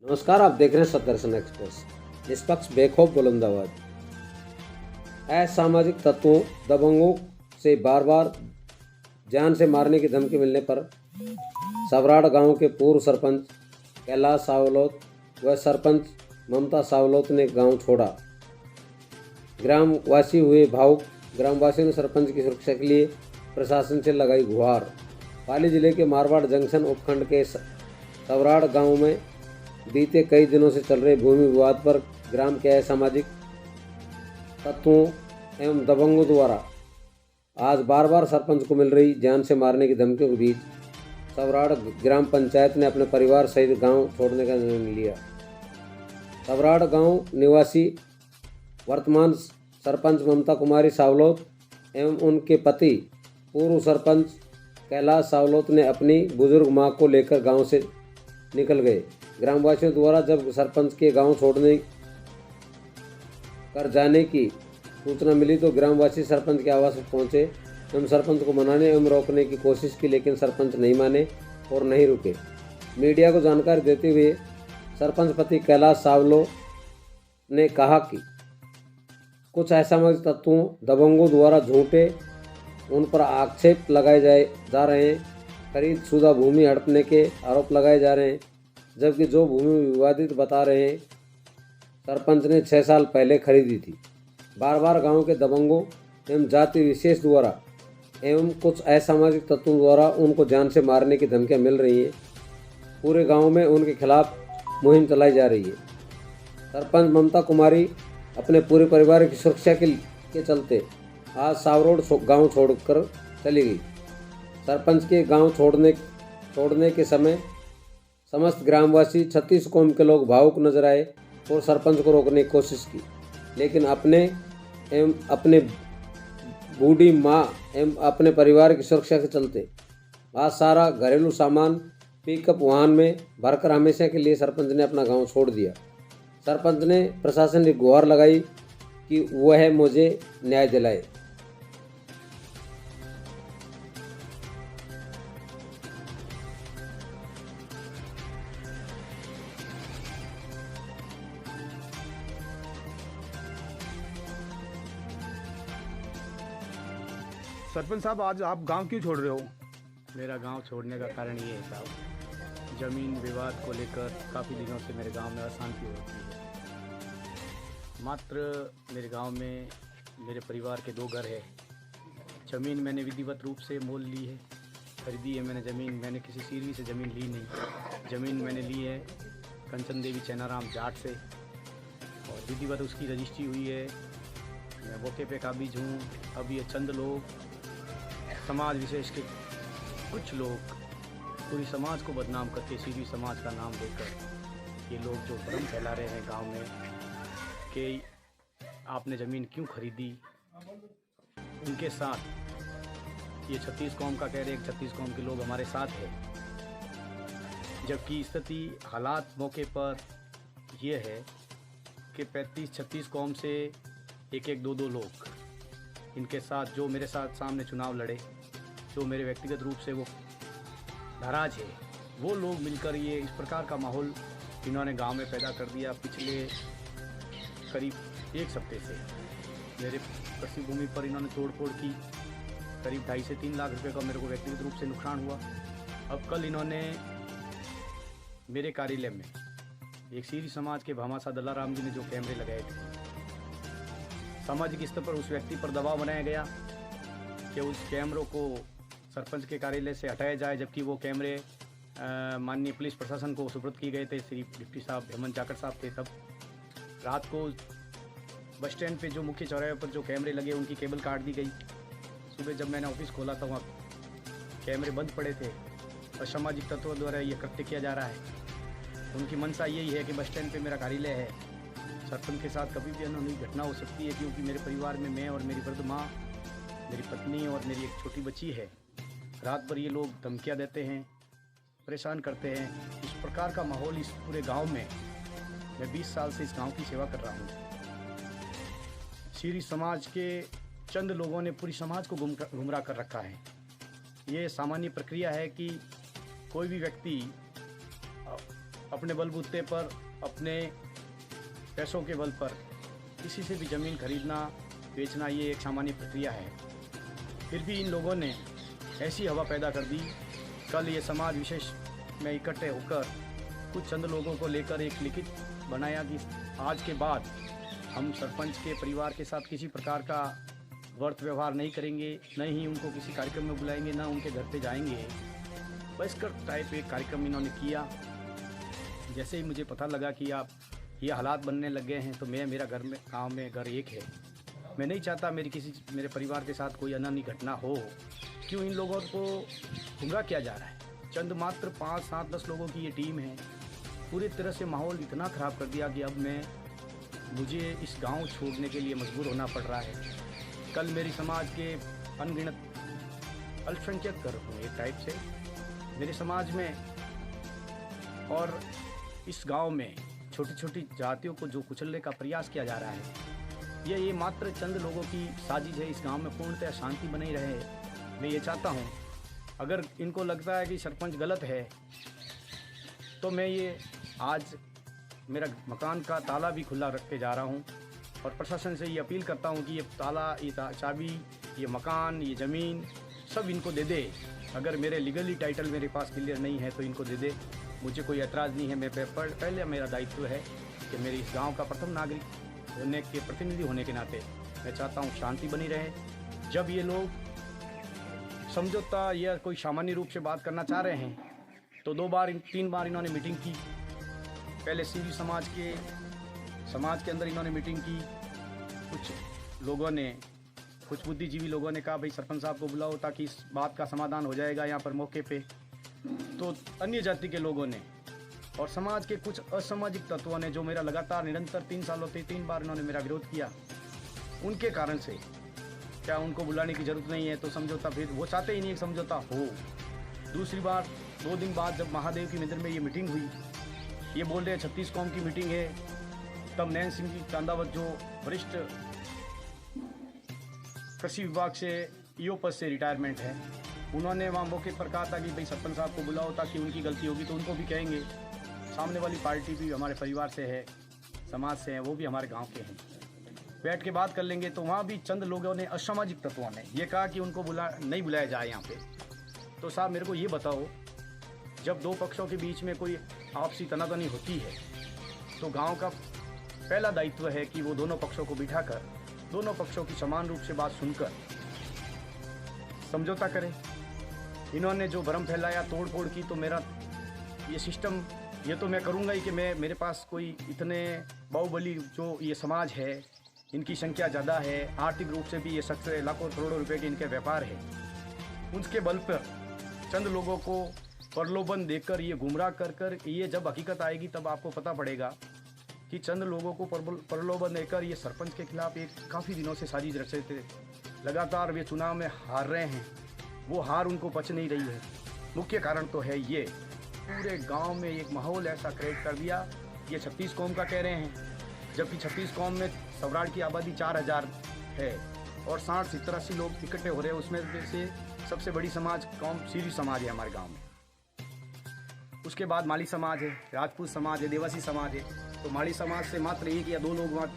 नमस्कार, आप देख रहे हैं सदर्शन एक्सप्रेस। निष्पक्ष बेखौफ बुलंदाबाद। असामाजिक तत्वों दबंगों से बार बार जान से मारने की धमकी मिलने पर सवराड़ गांव के पूर्व सरपंच कैलाश सावलोत व सरपंच ममता सावलोत ने गांव छोड़ा। ग्रामवासी हुए भावुक। ग्रामवासियों ने सरपंच की सुरक्षा के लिए प्रशासन से लगाई गुहार। पाली जिले के मारवाड़ जंक्शन उपखंड के सवराड़ गांव में बीते कई दिनों से चल रहे भूमि विवाद पर ग्राम के असामाजिक तत्वों एवं दबंगों द्वारा आज बार बार सरपंच को मिल रही जान से मारने की धमकियों के बीच सवराड़ ग्राम पंचायत ने अपने परिवार सहित गांव छोड़ने का निर्णय लिया। सवराड़ गांव निवासी वर्तमान सरपंच ममता कुमारी सावलोत एवं उनके पति पूर्व सरपंच कैलाश सावलोत ने अपनी बुजुर्ग मां को लेकर गांव से निकल गए। ग्रामवासियों द्वारा जब सरपंच के गांव छोड़ने कर जाने की सूचना मिली तो ग्रामवासी सरपंच के आवास पर पहुंचे एवं सरपंच को मनाने एवं रोकने की कोशिश की, लेकिन सरपंच नहीं माने और नहीं रुके। मीडिया को जानकारी देते हुए सरपंच पति कैलाश सावलो ने कहा कि कुछ असामाजिक तत्वों दबंगों द्वारा झूठे उन पर आक्षेप लगाए जा रहे हैं। खरीद शुदा भूमि हड़पने के आरोप लगाए जा रहे हैं, जबकि जो भूमि विवादित बता रहे हैं सरपंच ने 6 साल पहले खरीदी थी। बार बार गांव के दबंगों एवं जाति विशेष द्वारा एवं कुछ असामाजिक तत्वों द्वारा उनको जान से मारने की धमकियां मिल रही हैं। पूरे गांव में उनके खिलाफ मुहिम चलाई जा रही है। सरपंच ममता कुमारी अपने पूरे परिवार की सुरक्षा के चलते आज सावरोड गांव छोड़कर चली गई। सरपंच के गांव छोड़ने के समय समस्त ग्रामवासी 36 कौम के लोग भावुक नजर आए और सरपंच को रोकने की कोशिश की, लेकिन अपने बूढ़ी मां एवं अपने परिवार की सुरक्षा के चलते आज सारा घरेलू सामान पिकअप वाहन में भरकर हमेशा के लिए सरपंच ने अपना गांव छोड़ दिया। सरपंच ने प्रशासन की गुहार लगाई कि वह मुझे न्याय दिलाए। सरपंच साहब, आज आप गांव क्यों छोड़ रहे हो? मेरा गांव छोड़ने का कारण ये है साहब, ज़मीन विवाद को लेकर काफ़ी दिनों से मेरे गांव में अशांति हो रही है। मात्र मेरे गांव में मेरे परिवार के 2 घर है। ज़मीन मैंने विधिवत रूप से मोल ली है, खरीदी है मैंने ज़मीन। मैंने किसी सीरवी से ज़मीन ली नहीं। ज़मीन मैंने ली है कंचन देवी चैनाराम जाट से और विधिवत उसकी रजिस्ट्री हुई है। मैं मौके पे काबिज हूँ। अब ये चंद लोग, समाज विशेष के कुछ लोग पूरी समाज को बदनाम करके सीधी समाज का नाम देकर ये लोग जो भ्रम फैला रहे हैं गांव में कि आपने ज़मीन क्यों खरीदी, उनके साथ ये 36 कौम का कह रहे हैं। 36 कौम के लोग हमारे साथ हैं, जबकि स्थिति हालात मौके पर यह है कि 35-36 कौम से 1-2 लोग इनके साथ जो मेरे साथ सामने चुनाव लड़े, जो मेरे व्यक्तिगत रूप से वो नाराज है, वो लोग मिलकर ये इस प्रकार का माहौल इन्होंने गांव में पैदा कर दिया। पिछले करीब 1 हफ्ते से मेरे कृषि भूमि पर इन्होंने तोड़फोड़ की। करीब 2.5 से 3 लाख रुपए का मेरे को व्यक्तिगत रूप से नुकसान हुआ। अब कल इन्होंने मेरे कार्यालय में एक सीरी समाज के भामासा दलाराम जी ने जो कैमरे लगाए थे, सामाजिक स्तर पर उस व्यक्ति पर दबाव बनाया गया कि उस कैमरों को सरपंच के कार्यालय से हटाया जाए, जबकि वो कैमरे माननीय पुलिस प्रशासन को सुपुर्द किए गए थे। श्री डिप्टी साहब हेमंत जाकर साहब थे। तब रात को बस स्टैंड पे जो मुख्य चौराहे पर जो कैमरे लगे उनकी केबल काट दी गई। सुबह जब मैंने ऑफिस खोला था वहाँ कैमरे बंद पड़े थे। असामाजिक तत्वों द्वारा ये कृत्य किया जा रहा है। उनकी मंशा यही है कि बस स्टैंड पर मेरा कार्यालय है, सरपंच के साथ कभी भी अनहोनी घटना हो सकती है, क्योंकि मेरे परिवार में मैं और मेरी वृद्ध माँ, मेरी पत्नी और मेरी एक छोटी बच्ची है। रात भर ये लोग धमकियाँ देते हैं, परेशान करते हैं। इस प्रकार का माहौल इस पूरे गांव में, मैं 20 साल से इस गांव की सेवा कर रहा हूँ। सीरी समाज के चंद लोगों ने पूरी समाज को गुमराह कर रखा है। ये सामान्य प्रक्रिया है कि कोई भी व्यक्ति अपने बलबूते पर, अपने पैसों के बल पर किसी से भी ज़मीन खरीदना बेचना ये एक सामान्य प्रक्रिया है। फिर भी इन लोगों ने ऐसी हवा पैदा कर दी। कल ये समाज विशेष में इकट्ठे होकर कुछ चंद लोगों को लेकर एक लिखित बनाया कि आज के बाद हम सरपंच के परिवार के साथ किसी प्रकार का वर्त व्यवहार नहीं करेंगे, न ही उनको किसी कार्यक्रम में बुलाएंगे, न उनके घर पे जाएंगे। बहिष्कार टाइप एक कार्यक्रम इन्होंने किया। जैसे ही मुझे पता लगा कि आप ये हालात बनने लग गए हैं तो मेरा घर में गाँव में घर एक है, मैं नहीं चाहता मेरे परिवार के साथ कोई अनहोनी घटना हो। क्यों इन लोगों को गुमराह किया जा रहा है? चंद मात्र 5, 7, 10 लोगों की ये टीम है, पूरी तरह से माहौल इतना ख़राब कर दिया कि अब मुझे इस गांव छोड़ने के लिए मजबूर होना पड़ रहा है। कल मेरी समाज के अनगिनत अल्पसंख्यक घर हूँ एक टाइप से मेरे समाज में, और इस गांव में छोटी छोटी जातियों को जो कुचलने का प्रयास किया जा रहा है, ये मात्र चंद लोगों की साजिश है। इस गांव में पूर्णतः शांति बनी रहे। मैं ये चाहता हूँ, अगर इनको लगता है कि सरपंच गलत है तो मैं ये आज मेरा मकान का ताला भी खुला रख के जा रहा हूँ और प्रशासन से ये अपील करता हूँ कि ये ताला, ये चाबी, ये मकान, ये ज़मीन सब इनको दे दे। अगर मेरे लीगली टाइटल मेरे पास क्लियर नहीं है तो इनको दे दे। मुझे कोई एतराज़ नहीं है। मैं पहले मेरा दायित्व है कि मेरे इस गांव का प्रथम नागरिक होने के प्रतिनिधि होने के नाते मैं चाहता हूं शांति बनी रहे। जब ये लोग समझौता या कोई सामान्य रूप से बात करना चाह रहे हैं तो 3 बार इन्होंने मीटिंग की। पहले सीरी समाज के अंदर इन्होंने मीटिंग की। कुछ बुद्धिजीवी लोगों ने कहा भाई सरपंच साहब को बुलाओ ताकि इस बात का समाधान हो जाएगा यहाँ पर मौके पे। तो अन्य जाति के लोगों ने और समाज के कुछ असामाजिक तत्वों ने, जो मेरा लगातार निरंतर 3 सालों से 3 बार इन्होंने मेरा विरोध किया, उनके कारण से क्या उनको बुलाने की ज़रूरत नहीं है तो समझौता, फिर वो चाहते ही नहीं एक समझौता हो। दूसरी बार 2 दिन बाद जब महादेव की मंदिर में ये मीटिंग हुई, ये बोल रहे 36 कौम की मीटिंग है। तब नैन सिंह जी चांदावत जो वरिष्ठ कृषि विभाग से ईओ पद से रिटायरमेंट है, उन्होंने वहाँ मौके पर कहा था कि भाई सरपंच साहब को बुलाओ ताकि उनकी गलती होगी तो उनको भी कहेंगे। सामने वाली पार्टी भी हमारे परिवार से है, समाज से है, वो भी हमारे गांव के हैं, बैठ के बात कर लेंगे। तो वहाँ भी चंद लोगों ने, असामाजिक तत्वों ने ये कहा कि उनको नहीं बुलाया जाए यहाँ पे। तो साहब मेरे को ये बताओ, जब 2 पक्षों के बीच में कोई आपसी तनातनी होती है तो गाँव का पहला दायित्व है कि वो दोनों पक्षों को बिठाकर दोनों पक्षों की समान रूप से बात सुनकर समझौता करें। इन्होंने जो भ्रम फैलाया, तोड़ फोड़ की, तो मेरा ये सिस्टम ये तो मैं करूँगा ही कि मेरे पास कोई इतने बाहुबली जो ये समाज है, इनकी संख्या ज़्यादा है, आर्थिक रूप से भी ये शख्स लाखों करोड़ों रुपए के इनके व्यापार है, उसके बल पर चंद लोगों को प्रलोभन देकर ये गुमराह कर ये जब हकीकत आएगी तब आपको पता पड़ेगा कि चंद लोगों को प्रलोभन देकर ये सरपंच के खिलाफ एक काफ़ी दिनों से साजिश रचे थे। लगातार वे चुनाव में हार रहे हैं, वो हार उनको पच नहीं रही है। मुख्य कारण तो है ये पूरे गांव में एक माहौल ऐसा क्रिएट कर दिया। ये 36 कौम का कह रहे हैं, जबकि 36 कौम में सवराड़ की आबादी 4000 है और 60-70-80 लोग इकट्ठे हो रहे हैं। उसमें से सबसे बड़ी समाज कौम सीरी समाज है हमारे गाँव में। उसके बाद माली समाज है, राजपूत समाज है, देवासी समाज है। तो माली समाज से मात्र 1 या 2 लोग वहाँ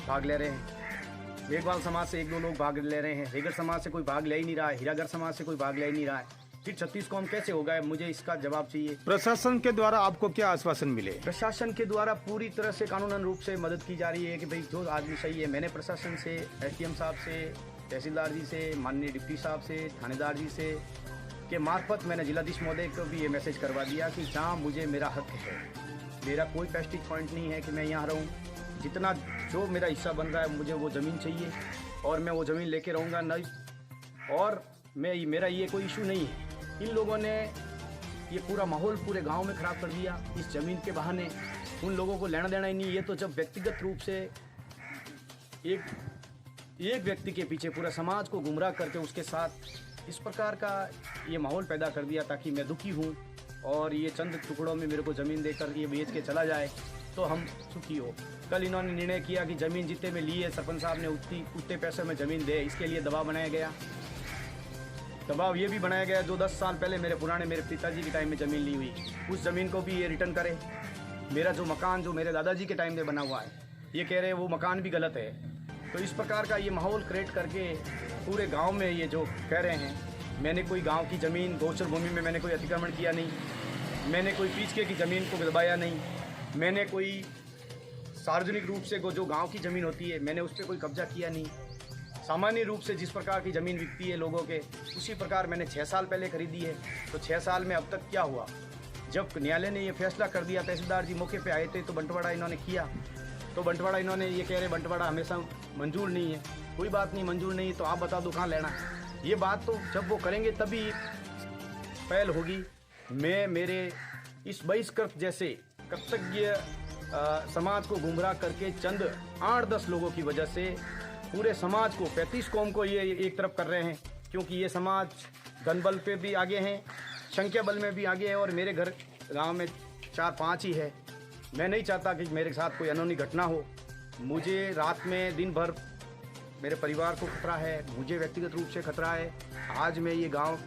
भाग ले रहे हैं। मेघवाल समाज से 1-2 लोग भाग ले रहे हैं। हेगर समाज से कोई भाग ले ही नहीं रहा है। हीरागर समाज से कोई भाग ले ही नहीं रहा है। फिर 36 कौम कैसे होगा? मुझे इसका जवाब चाहिए। प्रशासन के द्वारा आपको क्या आश्वासन मिले? प्रशासन के द्वारा पूरी तरह से कानूनन रूप से मदद की जा रही है कि भाई जो आदमी सही है। मैंने प्रशासन से, एसडीएम साहब से, तहसीलदार जी से, माननीय डिप्टी साहब से, थानेदार जी से के मार्फत मैंने जिलाधीश महोदय को भी ये मैसेज करवा दिया कि जहाँ मुझे मेरा हक है, मेरा कोई पेस्टिज पॉइंट नहीं है कि मैं यहाँ रहूँ। जितना जो मेरा हिस्सा बन रहा है मुझे वो ज़मीन चाहिए और मैं वो ज़मीन लेके रहूँगा नहीं। और मेरा ये कोई इशू नहीं है। इन लोगों ने ये पूरा माहौल पूरे गांव में ख़राब कर दिया इस ज़मीन के बहाने। उन लोगों को लेना देना ही नहीं। ये तो जब व्यक्तिगत रूप से एक व्यक्ति के पीछे पूरा समाज को गुमराह करके उसके साथ इस प्रकार का ये माहौल पैदा कर दिया ताकि मैं दुखी हूँ और ये चंद टुकड़ों में मेरे को ज़मीन देकर ये बेच के चला जाए तो हम सुखी हो। कल इन्होंने निर्णय किया कि ज़मीन जितने में ली है सरपंच साहब ने उतने पैसे में ज़मीन दे, इसके लिए दबाव बनाया गया। दबाव ये भी बनाया गया जो 10 साल पहले मेरे पिताजी के टाइम में ज़मीन ली हुई, उस ज़मीन को भी ये रिटर्न करे। मेरा जो मकान जो मेरे दादाजी के टाइम में बना हुआ है, ये कह रहे हैं वो मकान भी गलत है। तो इस प्रकार का ये माहौल क्रिएट करके पूरे गांव में ये जो कह रहे हैं, मैंने कोई गांव की ज़मीन गोचर भूमि में मैंने कोई अतिक्रमण किया नहीं, मैंने कोई पीछे की ज़मीन को दबाया नहीं, मैंने कोई सार्वजनिक रूप से जो गांव की ज़मीन होती है मैंने उस पर कोई कब्जा किया नहीं। सामान्य रूप से जिस प्रकार की ज़मीन बिकती है लोगों के, उसी प्रकार मैंने 6 साल पहले खरीदी है। तो 6 साल में अब तक क्या हुआ, जब न्यायालय ने ये फैसला कर दिया, तहसीलदार जी मौके पे आए थे तो बंटवारा इन्होंने किया। तो बंटवारा इन्होंने ये कह रहे बंटवारा हमेशा मंजूर नहीं है। कोई बात नहीं, मंजूर नहीं तो आप बता दो कहाँ लेना। ये बात तो जब वो करेंगे तभी पहल होगी। मैं मेरे इस बहिष्कृत जैसे कर्तव्य समाज को गुमराह करके चंद 8-10 लोगों की वजह से पूरे समाज को 35 कौम को ये एक तरफ कर रहे हैं, क्योंकि ये समाज धन बल पे भी आगे हैं, संख्या बल में भी आगे है और मेरे घर गांव में 4-5 ही है। मैं नहीं चाहता कि मेरे साथ कोई अनहोनी घटना हो। मुझे रात में दिन भर मेरे परिवार को खतरा है, मुझे व्यक्तिगत रूप से खतरा है। आज मैं ये गांव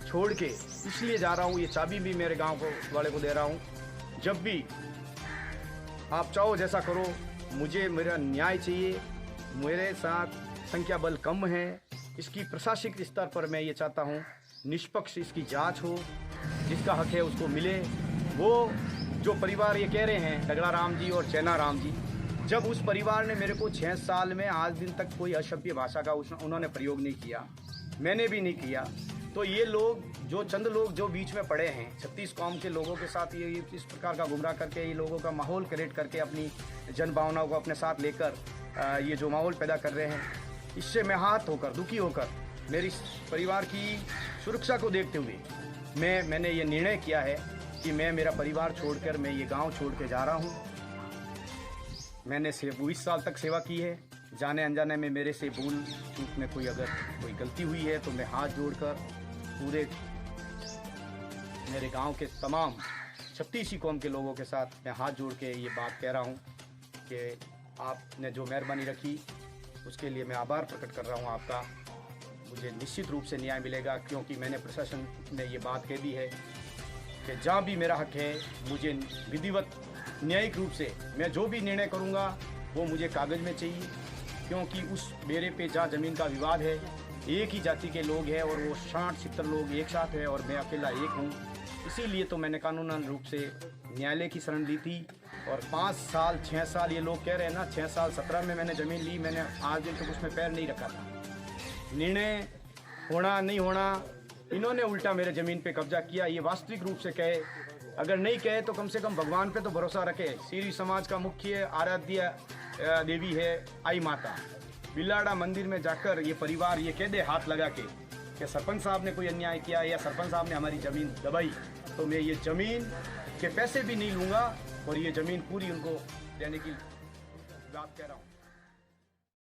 छोड़ के इसलिए जा रहा हूँ, ये चाबी भी मेरे गांव को वाले को दे रहा हूँ। जब भी आप चाहो जैसा करो, मुझे मेरा न्याय चाहिए। मेरे साथ संख्या बल कम है, इसकी प्रशासनिक स्तर पर मैं ये चाहता हूँ निष्पक्ष इसकी जांच हो, जिसका हक है उसको मिले। वो जो परिवार ये कह रहे हैं डगला राम जी और चैना राम जी, जब उस परिवार ने मेरे को 6 साल में आज दिन तक कोई असभ्य भाषा का उन्होंने प्रयोग नहीं किया, मैंने भी नहीं किया, तो ये लोग जो चंद लोग जो बीच में पड़े हैं 36 कौम के लोगों के साथ ये इस प्रकार का गुमराह करके ये लोगों का माहौल क्रिएट करके अपनी जन भावनाओं को अपने साथ लेकर ये जो माहौल पैदा कर रहे हैं, इससे मैं हाथ होकर दुखी होकर मेरी परिवार की सुरक्षा को देखते हुए मैंने ये निर्णय किया है कि मैं मेरा परिवार छोड़कर मैं ये गांव छोड़ के जा रहा हूं। मैंने 20 साल तक सेवा की है, जाने अनजाने में मेरे से भूल चूक में अगर कोई गलती हुई है तो मैं हाथ जोड़कर पूरे मेरे गांव के तमाम 36 कौम के लोगों के साथ मैं हाथ जोड़ के ये बात कह रहा हूं कि आपने जो मेहरबानी रखी उसके लिए मैं आभार प्रकट कर रहा हूं आपका। मुझे निश्चित रूप से न्याय मिलेगा, क्योंकि मैंने प्रशासन ने ये बात कह दी है कि जहाँ भी मेरा हक है मुझे विधिवत न्यायिक रूप से मैं जो भी निर्णय करूँगा वो मुझे कागज़ में चाहिए, क्योंकि उस मेरे पे जहाँ ज़मीन का विवाद है एक ही जाति के लोग हैं और वो 60-70 लोग एक साथ हैं और मैं अकेला एक हूँ। इसीलिए तो मैंने कानूनन रूप से न्यायालय की शरण ली थी। और 5 साल 6 साल ये लोग कह रहे हैं ना, 6 साल 17 में मैंने ज़मीन ली, मैंने आज दिन तक उसमें पैर नहीं रखा था। निर्णय होना नहीं होना, इन्होंने उल्टा मेरे ज़मीन पे कब्जा किया। ये वास्तविक रूप से कहे, अगर नहीं कहे तो कम से कम भगवान पे तो भरोसा रखे। सीरी समाज का मुख्य आराध्य देवी है आई माता। बिलाड़ा मंदिर में जाकर ये परिवार ये कह दे हाथ लगा के कि सरपंच साहब ने कोई अन्याय किया या सरपंच साहब ने हमारी ज़मीन दबाई, तो मैं ये ज़मीन के पैसे भी नहीं लूँगा और ये ज़मीन पूरी उनको देने की बात कह रहा हूँ।